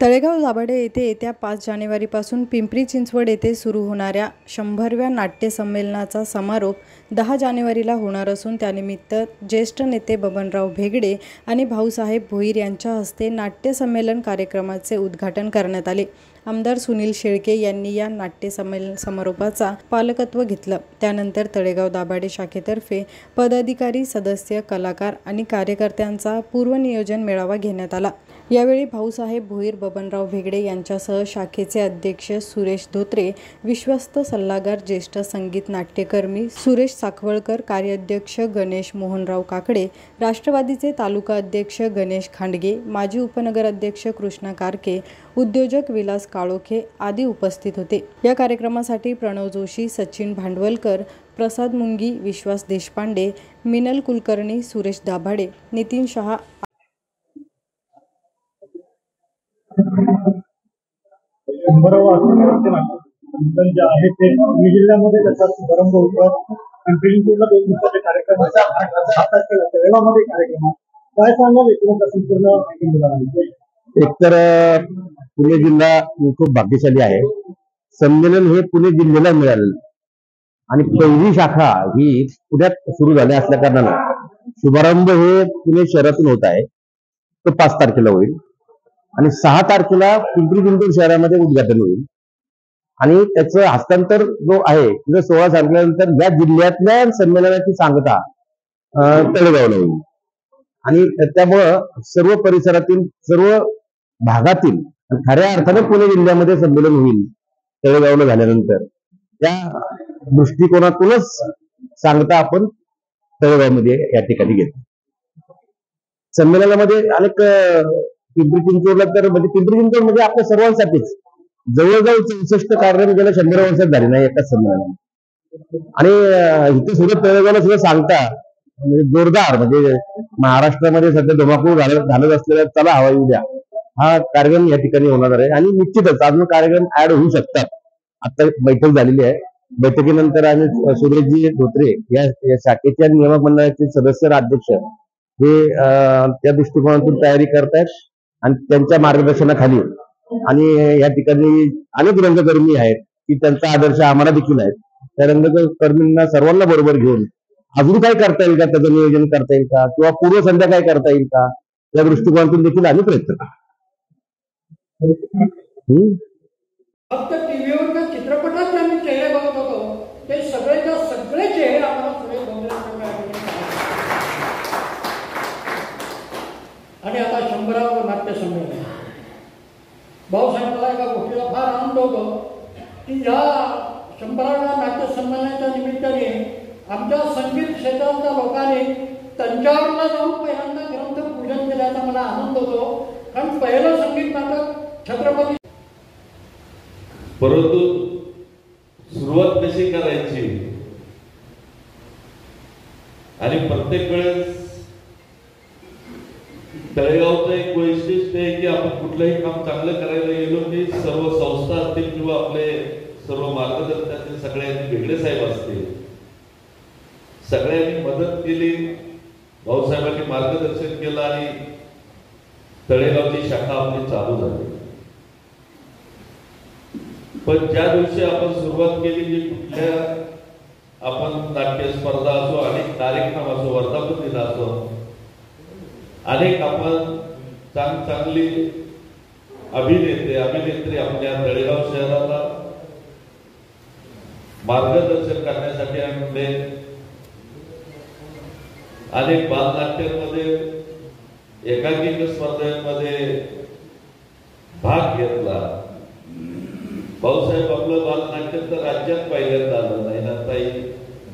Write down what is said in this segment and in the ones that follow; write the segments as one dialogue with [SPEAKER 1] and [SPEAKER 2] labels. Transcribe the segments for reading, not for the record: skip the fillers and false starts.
[SPEAKER 1] तळेगाव दाभाडे येथे येत्या 5 जानेवारीपासून पिंपरी चिंचवड येथे सुरू होणाऱ्या 100व्या नाट्य संमेलनाचा समारोप 10 जानेवारीला होणार असून त्यानिमित्त ज्येष्ठ नेते बबनराव भेगडे आणि भाऊसाहेब भोईर यांच्या हस्ते नाट्य संमेलन कार्यक्रमाचे उद्घाटन करण्यात आले। आमदार सुनील शेळके यांनी या नाट्य समारोपाचा पालकत्व घेतलं। त्यानंतर तळेगाव दाभाडे शाखेतर्फे पदाधिकारी, सदस्य, कलाकार आणि कार्यकर्त्यांचा पूर्वनियोजन मेळावा घेण्यात आला। यावेळी भाऊसाहेब भोईर, बबनराव भेगडे यांच्यासह शाखेचे अध्यक्ष सुरेश धोत्रे, विश्वस्त सल्लागार, ज्येष्ठ संगीत नाट्यकर्मी सुरेश साखवळकर, कार्याध्यक्ष गणेश मोहनराव काकडे, राष्ट्रवादीचे तालुका अध्यक्ष गणेश खांडगे, माजी उपनगर अध्यक्ष कृष्णा कारके, उद्योजक विलास काळोखे आदी उपस्थित होते। या कार्यक्रमासाठी प्रणव जोशी, सचिन भांडवलकर, प्रसाद मुंगी, विश्वास देशपांडे, मिनल कुलकर्णी, सुरेश दाभाडे, नितीन शहा
[SPEAKER 2] जिल्ह्यामध्ये त्याचा शुभारंभ होतो आणि पिंपरीला 2 दिवसाचे कार्यक्रम काय सांगाल एकूणच संपूर्ण?
[SPEAKER 3] एकतर पुणे जिल्हा खूप भाग्यशाली आहे। संमेलन हे पुणे जिल्ह्याला मिळालं आणि पहिली शाखा ही पुण्यात सुरू झाली असल्या कारणानं शुभारंभ हे पुणे शहरातून होत आहे। तो 5 तारखेला होईल आणि 6 तारखेला पिंपरी चिंचवड शहरामध्ये उद्घाटन होईल आणि त्याचं हस्तांतर जो आहे तिथं 16 तारखेनंतर या जिल्ह्यातल्या संमेलनाची सांगता तळेगावला होईल आणि त्यामुळं सर्व परिसरातील, सर्व भागातील खऱ्या अर्थाने पुणे जिल्ह्यामध्ये संमेलन होईल तळेगावला झाल्यानंतर। त्या दृष्टिकोनातूनच सांगता आपण तळेगावमध्ये या ठिकाणी घेतो। संमेलनामध्ये अनेक पिंपरी चिंचवडला तर म्हणजे पिंपरी चिंचवड म्हणजे आपल्या सर्वांसाठीच जवळजवळ 64 कार्यक्रम गेल्या 100 वर्षात झाले नाही एकाच संमेलनात आणि इथे सुद्धा तळेगावला सुद्धा सांगता म्हणजे जोरदार, म्हणजे महाराष्ट्रामध्ये सध्या धुमाकूळ घालत असलेला चला हवा येऊ द्या हा कार्यक्रम या ठिकाणी होणार आहे आणि निश्चितच अजून कार्यक्रम ऍड होऊ शकतात। आता बैठक झालेली आहे, बैठकीनंतर आम्ही सुरेशजी धोत्रे या शाखेच्या नियामक मंडळाचे सदस्य, अध्यक्ष हे त्या दृष्टिकोनातून तयारी करतायत आणि त्यांच्या मार्गदर्शनाखाली आणि या ठिकाणी अनेक रंगकर्मी आहेत की त्यांचा आदर्श आम्हाला देखील आहे। त्या रंगकर्मींना सर्वांना बरोबर घेऊन अजून काय करता येईल का, त्याचं नियोजन करता येईल का किंवा पूर्वसंध्या काय करता येईल का या दृष्टिकोनातून देखील आम्ही प्रयत्न करतो।
[SPEAKER 2] फक्त टीव्हीवर चित्रपटात आम्ही चेहरे बघत होतो ते सगळेच्या सगळे चेहरे आम्हाला सुरेश धोत्रे आणि आता 100वे नाट्य संमेलन। भाऊसाहेब, मला एका गोष्टीला फार आनंद होतो की या 100व्या नाट्य संमेलनाच्या निमित्ताने आमच्या संगीत क्षेत्रातल्या लोकांनी तंजावरला जाऊन पहिल्यांदा ग्रंथ पूजन केल्याचा मला आनंद होतो, कारण पहिलं संगीत नाटक छत्रपती।
[SPEAKER 4] परंतु सुरुवात कशी करायची आणि प्रत्येक वेळेस तळेगावचं एक वैशिष्ट्य आहे की आपण कुठलंही काम चांगलं करायला गेलो की सर्व संस्था असतील किंवा आपले सर्व मार्गदर्शक सगळ्यांनी भेगडे साहेब असतील, सगळ्यांनी मदत केली, भाऊसाहेबांनी मार्गदर्शन केलं आणि तळेगावची शाखा आपली चालू झाली। पण ज्या दिवशी आपण सुरुवात केली की कुठल्या आपण नाट्य स्पर्धा असो, अनेक कार्यक्रम असो, वर्धापन दिन असो, अनेक आपण चांगली अभिनेते अभिनेत्री आपल्या तळेगाव शहराला मार्गदर्शन करण्यासाठी आम्ही अनेक बालनाट्यांमध्ये, एकांकिका स्पर्धेमध्ये भाग घेतला। भाऊसाहेब आपलं बालनाट्य तर राज्यात पहिल्यांदा आलं नाही ना ताई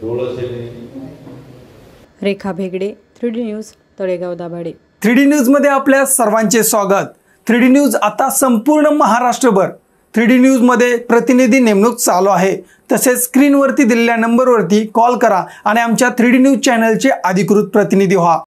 [SPEAKER 4] डोळसेनी।
[SPEAKER 1] Rekha Bhegade, 3D news, Talegaon Dabhade.
[SPEAKER 5] 3D news मध्ये आपल्या सर्वांचे स्वागत। 3D न्यूज आता संपूर्ण महाराष्ट्रभर 3D न्यूज मध्ये प्रतिनिधी नेमणूक चालू आहे। तसेच स्क्रीनवरती दिलेल्या नंबरवरती कॉल करा आणि आमच्या 3D न्यूज चॅनलचे अधिकृत प्रतिनिधी व्हा।